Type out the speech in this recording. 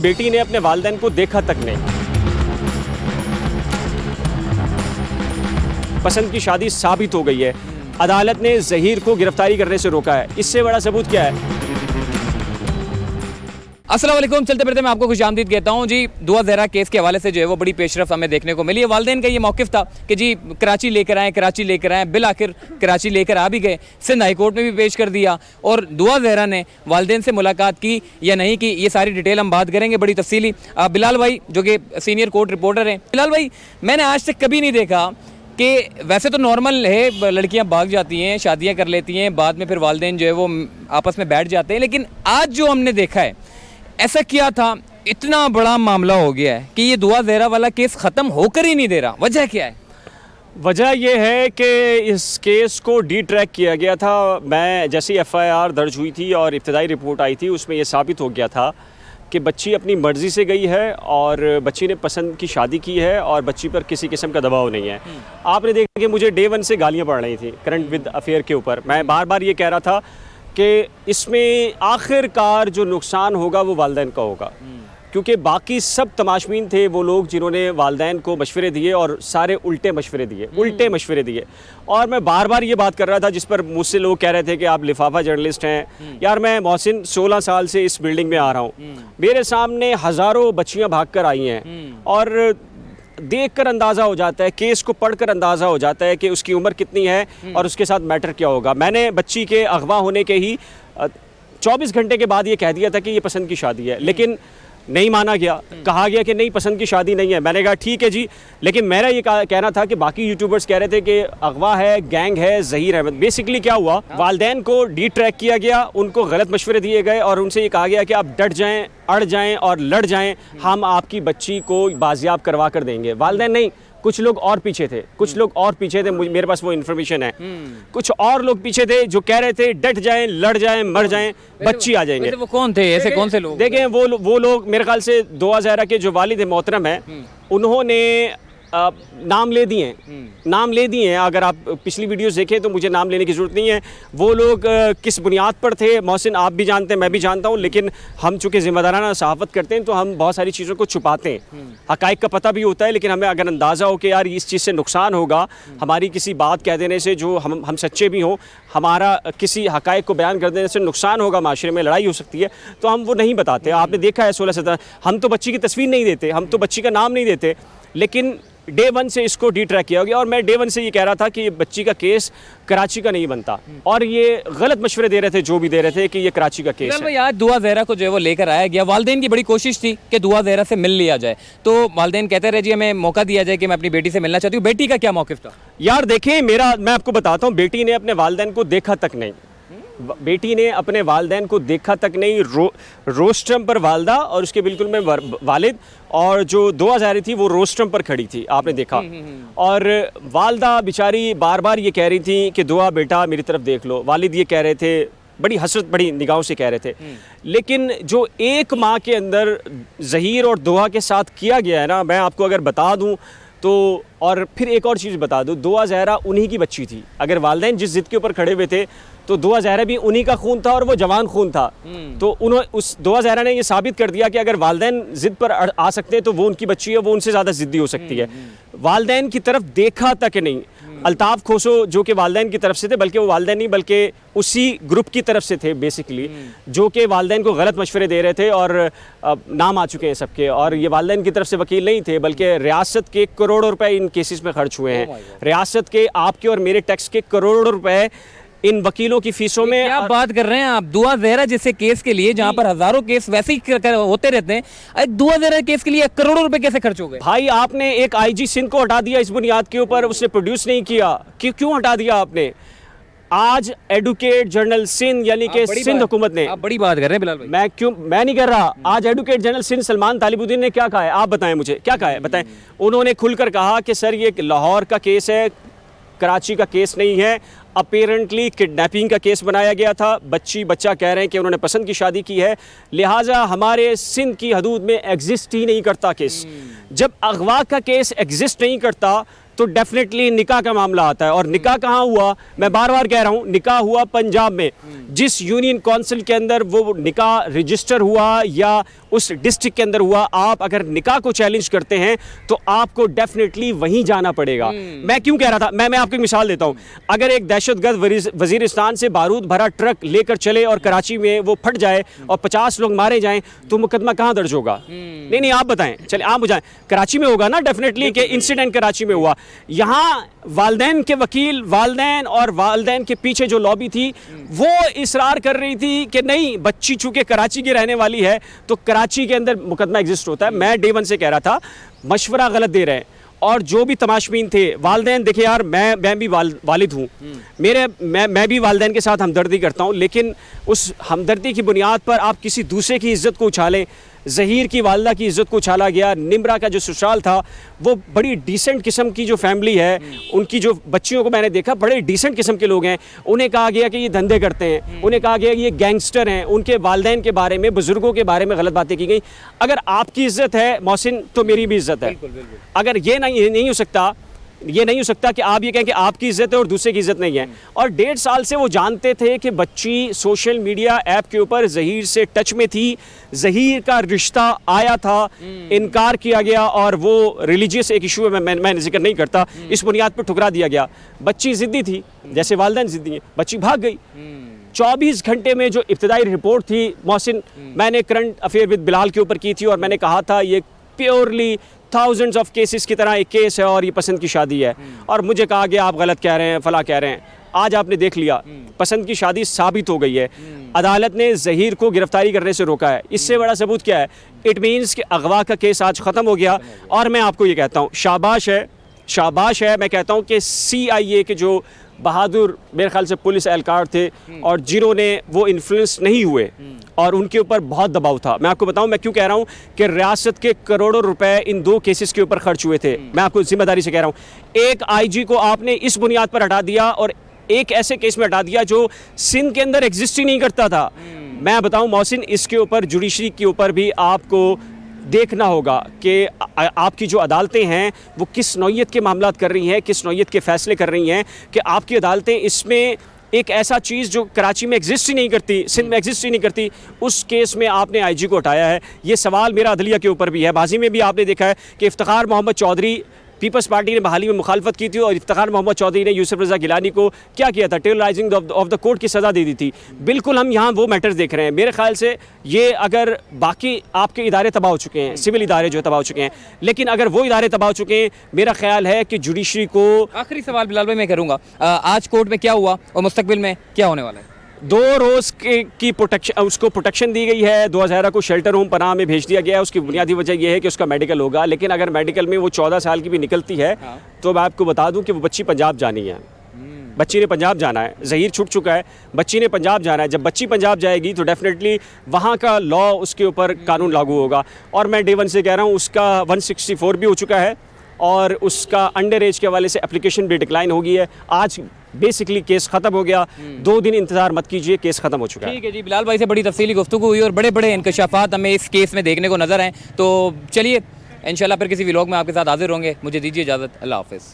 बेटी ने अपने वालिदैन को देखा तक नहीं। पसंद की शादी साबित हो गई है। अदालत ने ज़हीर को गिरफ्तारी करने से रोका है। इससे बड़ा सबूत क्या है? अस्सलाम वालेकुम। चलते फिरते मैं आपको खुशामदीद कहता हूँ जी। दुआ ज़हरा केस के हवाले से जो है वो बड़ी पेशरफ हमें देखने को मिली है। वालिदैन का ये मौक़िफ़ था कि जी कराची लेकर आएँ, बिल आखिर कराची लेकर आ भी गए। सिंध हाई कोर्ट में भी पेश कर दिया और दुआ ज़हरा ने वालिदैन से मुलाकात की या नहीं की, ये सारी डिटेल हम बात करेंगे बड़ी तफसीली। बिलाल भाई जो कि सीनियर कोर्ट रिपोर्टर हैं। बिलाल भाई, मैंने आज तक कभी नहीं देखा कि वैसे तो नॉर्मल है, लड़कियां भाग जाती हैं, शादियां कर लेती हैं, बाद में फिर वालिदैन जो है वो आपस में बैठ जाते हैं, लेकिन आज जो हमने देखा है ऐसा क्या था, इतना बड़ा मामला हो गया है कि ये दुआ ज़हरा वाला केस ख़त्म होकर ही नहीं दे रहा। वजह क्या है? वजह यह है कि इस केस को डी ट्रैक किया गया था। मैं जैसे FIR दर्ज हुई थी और इब्तदाई रिपोर्ट आई थी, उसमें यह साबित हो गया था कि बच्ची अपनी मर्ज़ी से गई है और बच्ची ने पसंद की शादी की है और बच्ची पर किसी किस्म का दबाव नहीं है। आपने देखा कि मुझे डे 1 से गालियाँ पड़ रही थी करंट विद अफेयर के ऊपर। मैं बार बार ये कह रहा था कि इसमें आखिरकार जो नुकसान होगा वो वालिदैन का होगा, क्योंकि बाकी सब तमाशबीन थे वो लोग जिन्होंने वालिदैन को मशवरे दिए और सारे उल्टे मशवरे दिए। और मैं बार बार ये बात कर रहा था जिस पर मुझसे लोग कह रहे थे कि आप लिफाफा जर्नलिस्ट हैं। यार, मैं मोहसिन 16 साल से इस बिल्डिंग में आ रहा हूँ। मेरे सामने हज़ारों बच्चियाँ भाग कर आई हैं और देख कर अंदाज़ा हो जाता है, केस को पढ़कर अंदाज़ा हो जाता है कि उसकी उम्र कितनी है और उसके साथ मैटर क्या होगा। मैंने बच्ची के अगवा होने के ही 24 घंटे के बाद ये कह दिया था कि ये पसंद की शादी है, लेकिन नहीं माना गया। कहा गया कि नहीं, पसंद की शादी नहीं है। मैंने कहा ठीक है जी, लेकिन मेरा ये कहना था कि बाकी यूट्यूबर्स कह रहे थे कि अगवा है, गैंग है, ज़हीर अहमद। बेसिकली क्या हुआ, वालिदैन को डी ट्रैक किया गया, उनको गलत मशवरे दिए गए और उनसे ये कहा गया कि आप डट जाएं, अड़ जाएं और लड़ जाएं, हम आपकी बच्ची को बाजियाब करवा कर देंगे। वालिदैन नहीं, कुछ लोग और पीछे थे। मेरे पास वो इन्फॉर्मेशन है। कुछ और लोग पीछे थे जो कह रहे थे डट जाएं, लड़ जाएं, मर जाएं, बच्ची आ जाएंगे। वो कौन थे? ऐसे कौन से लोग? देखें, वो लोग मेरे ख्याल से दुआ ज़हरा के जो वालिद मोहतरम हैं, उन्होंने नाम ले दिए हैं। अगर आप पिछली वीडियोस देखें तो मुझे नाम लेने की ज़रूरत नहीं है। वो लोग किस बुनियाद पर थे, मोहसिन आप भी जानते हैं, मैं भी जानता हूँ, लेकिन हम चूँकि ज़िम्मेदाराना सहाफ़त करते हैं तो हम बहुत सारी चीज़ों को छुपाते हैं। हक़ाइक़ का पता भी होता है, लेकिन हमें अगर अंदाज़ा हो कि यार इस चीज़ से नुकसान होगा, हमारी किसी बात कह देने से, जो हम सच्चे भी हों, हमारा किसी हक़ाइक़ को बयान कर देने से नुकसान होगा, माशरे में लड़ाई हो सकती है, तो हम वो नहीं बताते। आपने देखा है 16-17, हम तो बच्ची की तस्वीर नहीं देते, हम तो बच्ची का नाम नहीं देते, लेकिन डे 1 से इसको डी ट्रैक किया गया। और मैं डे 1 से ये कह रहा था कि ये बच्ची का केस कराची का नहीं बनता, और ये गलत मशवरे दे रहे थे जो भी दे रहे थे कि ये कराची का केस है। आज दुआ ज़हरा को जो है वो लेकर आया गया। वालिदैन की बड़ी कोशिश थी कि दुआ ज़हरा से मिल लिया जाए, तो वालिदैन कहते रहे जी हमें मौका दिया जाए कि मैं अपनी बेटी से मिलना चाहती हूँ। बेटी का क्या मौक़िफ़ था? यार देखें, मैं आपको बताता हूँ, बेटी ने अपने वालिदैन को देखा तक नहीं। रोस्ट्रम पर वालदा और उसके बिल्कुल में वालिद, और जो दुआ ज़हरा थी वो रोस्ट्रम पर खड़ी थी, आपने देखा। और वालदा बेचारी बार बार ये कह रही थी कि दुआ बेटा मेरी तरफ देख लो। वालिद ये कह रहे थे, बड़ी हसरत बड़ी निगाहों से कह रहे थे। लेकिन जो एक माह के अंदर ज़हीर और दुआ के साथ किया गया है ना, मैं आपको अगर बता दूं तो, और फिर एक और चीज़ बता दूं, दुआ ज़हरा उन्हीं की बच्ची थी। अगर वालिदैन जिस ज़िद के ऊपर खड़े हुए थे तो दुआ ज़हरा भी उन्हीं का खून था और वो जवान खून था। तो उस दुआ ज़हरा ने ये साबित कर दिया कि अगर वालिदैन ज़िद पर आ सकते हैं तो वो उनकी बच्ची है, वो उनसे ज़्यादा ज़िद्दी हो सकती है। वालिदैन की तरफ देखा तक नहीं। अल्ताफ़ खोसो जो कि वालिदैन की तरफ से थे, बल्कि वो वालिदैन नहीं बल्कि उसी ग्रुप की तरफ से थे बेसिकली, जो कि वालिदैन को गलत मशवरे दे रहे थे, और नाम आ चुके हैं सबके। और ये वालिदैन की तरफ से वकील नहीं थे, बल्कि रियासत के करोड़ों रुपए इन केसेस में खर्च हुए हैं। रियासत के, आपके और मेरे टैक्स के करोड़ों रुपए इन वकीलों की फीसों में। क्या बात कर रहे हैं आप? दुआ ज़हरा जैसे केस के लिए, जहां पर हजारों केस वैसे ही होते रहते हैं, दुआ ज़हरा केस के लिए करोड़ों रुपए कैसे खर्च हो गए? भाई, आपने एक IG सिंध को हटा दिया इस बुनियाद के ऊपर, उसने प्रोड्यूस नहीं किया। क्यों हटा दिया आपने? आज एडवोकेट जनरल सिंध यानी कि सिंध हुकूमत ने, आप बड़ी बात कर रहे हैं बिलाल भाई। मैं नहीं कर रहा। आज एडवोकेट जनरल सिंध सलमान तालिबुद्दीन ने क्या कहा है, आप बताएं मुझे, क्या कहा है बताएं। उन्होंने खुलकर कहा कि सर ये लाहौर का केस है, कराची का केस नहीं है। अपेरेंटली किडनैपिंग का केस बनाया गया था। बच्चा कह रहे हैं कि उन्होंने पसंद की शादी की है, लिहाजा हमारे सिंध की हदूद में एग्जिस्ट ही नहीं करता केस। जब अगवा का केस एग्जिस्ट नहीं करता तो डेफिनेटली निकाह का मामला आता है। और निकाह कहाँ हुआ, मैं बार बार कह रहा हूँ, निकाह हुआ पंजाब में। जिस यूनियन काउंसिल के अंदर वो निकाह रजिस्टर हुआ या उस डिस्ट्रिक्ट के अंदर हुआ, आप अगर निकाह को चैलेंज करते हैं तो आपको डेफिनेटली वहीं जाना पड़ेगा। मैं क्यों कह रहा था, मैं आपको एक मिसाल देता हूं। अगर एक दहशतगर्द वजीरिस्तान से बारूद भरा ट्रक लेकर चले और कराची में वो फट जाए और 50 लोग मारे जाएं तो मुकदमा कहां दर्ज होगा? नहीं, आप बताएं, चले आप बुझाएं। कराची में होगा ना डेफिनेटली, कि इंसिडेंट कराची में हुआ। यहाँ वालदैन के वकील, वालदैन और वालदैन के पीछे जो लॉबी थी वो इसरार कर रही थी कि नहीं, बच्ची चूंकि कराची की रहने वाली है तो कराची के अंदर मुकदमा एग्जिस्ट होता है। मैं डे वन से कह रहा था मशवरा गलत दे रहे हैं। और जो भी तमाशबीन थे, वालदैन, देखिए यार, मैं भी वालिद हूँ, मैं भी वालदैन के साथ हमदर्दी करता हूँ, लेकिन उस हमदर्दी की बुनियाद पर आप किसी दूसरे की इज्जत को उछालें। ज़हीर की वालदा की इज़्ज़त को उछाला गया। निम्रा का जो ससुराल था वो बड़ी डिसेंट किस्म की जो फैमिली है, उनकी जो बच्चियों को मैंने देखा, बड़े डिसेंट किस्म के लोग हैं। उन्हें कहा गया कि ये धंधे करते हैं, उन्हें कहा गया कि ये गैंगस्टर हैं, उनके वालदैन के बारे में, बुज़ुर्गों के बारे में गलत बातें की गई। अगर आपकी इज़्ज़त है मोहसिन तो मेरी भी इज़्ज़त है। अगर ये नहीं हो सकता कि आप ये कहें कि आपकी इज़्ज़त है और दूसरे की इज़्ज़त नहीं है। और 1.5 साल से वो जानते थे कि बच्ची सोशल मीडिया ऐप के ऊपर ज़हीर से टच में थी, ज़हीर का रिश्ता आया था, इनकार किया गया और वो रिलीजियस एक इशू है, मैं जिक्र नहीं करता, इस बुनियाद पर ठुकरा दिया गया। बच्ची ज़िद्दी थी, जैसे वालिदैन ज़िद्दी हैं, बच्ची भाग गई। 24 घंटे में जो इब्तिदाई रिपोर्ट थी मोहसिन, मैंने करंट अफेयर विद बिलाल के ऊपर की थी और मैंने कहा था ये प्योरली थाउजेंड्स ऑफ केसेस की तरह एक केस है और ये पसंद की शादी है। और मुझे कहा गया आप गलत कह रहे हैं, फला कह रहे हैं। आज आपने देख लिया, पसंद की शादी साबित हो गई है। अदालत ने ज़हीर को गिरफ्तारी करने से रोका है। इससे बड़ा सबूत क्या है? इट मीन्स कि अगवा का केस आज ख़त्म हो गया। और मैं आपको ये कहता हूँ, शाबाश है। मैं कहता हूँ कि CIA के जो बहादुर, मेरे ख्याल से पुलिस एहलकार थे और जिन्होंने वो इन्फ्लुएंस नहीं हुए और उनके ऊपर बहुत दबाव था। मैं आपको बताऊं, मैं क्यों कह रहा हूं कि रियासत के करोड़ों रुपए इन 2 केसेस के ऊपर खर्च हुए थे। मैं आपको जिम्मेदारी से कह रहा हूं, एक IG को आपने इस बुनियाद पर हटा दिया और एक ऐसे केस में हटा दिया जो सिंध के अंदर एग्जिस्ट ही नहीं करता था। मैं बताऊं मोहसिन, इसके ऊपर जुडिशरी के ऊपर भी आपको देखना होगा कि आपकी जो अदालतें हैं वो किस नौइयत के मामलात कर रही हैं, किस नौइयत के फ़ैसले कर रही हैं, कि आपकी अदालतें इसमें एक ऐसा चीज़ जो कराची में एग्जिस्ट ही नहीं करती, सिंध में एग्जिस्ट ही नहीं करती, उस केस में आपने IG को हटाया है। ये सवाल मेरा अदलिया के ऊपर भी है। माजी में भी आपने देखा है कि इफ्तिखार मोहम्मद चौधरी, पीपल्स पार्टी ने बहाली में मुखालफत की थी और इफ्तिखार मोहम्मद चौधरी ने यूसुफ रज़ा गिलानी को क्या किया था? टेरराइजिंग ऑफ द कोर्ट की सज़ा दे दी थी। बिल्कुल हम यहाँ वो मैटर्स देख रहे हैं। मेरे ख्याल से ये, अगर बाकी आपके इदारे तबाह हो चुके हैं, सिविल इदारे जो तबाह हो चुके हैं, लेकिन अगर वो इदारे तबाह हो चुके हैं, मेरा ख्याल है कि जुडिशरी को। आखिरी सवाल बिलाल भाई मैं करूँगा, आज कोर्ट में क्या हुआ और मुस्तकबिल में क्या होने वाला है? 2 रोज़ की प्रोटेक्शन, उसको प्रोटेक्शन दी गई है। 2 हज़ारा को शेल्टर होम पनाह में भेज दिया गया है। उसकी बुनियादी वजह यह है कि उसका मेडिकल होगा, लेकिन अगर मेडिकल में वो 14 साल की भी निकलती है तो मैं आपको बता दूं कि वो बच्ची पंजाब जानी है। बच्ची ने पंजाब जाना है। ज़हीर छूट चुका है, बच्ची ने पंजाब जाना है। जब बच्ची पंजाब जाएगी तो डेफिनेटली वहाँ का लॉ, उसके ऊपर कानून लागू होगा। और मैं डे वन से कह रहा हूँ, उसका 164 भी हो चुका है और उसका अंडर एज के हवाले से एप्लीकेशन भी डिक्लाइन हो गई है। आज बेसिकली केस खत्म हो गया। 2 दिन इंतजार मत कीजिए, केस खत्म हो चुका है। ठीक है जी, बिलाल भाई से बड़ी तफसीली गुफ्तगू हुई और बड़े बड़े इंकशाफात हमें इस केस में देखने को नजर आए। तो चलिए इंशाल्लाह फिर किसी व्लॉग में आपके साथ हाजिर होंगे। मुझे दीजिए इजाज़त। अल्लाह हाफ़िज़।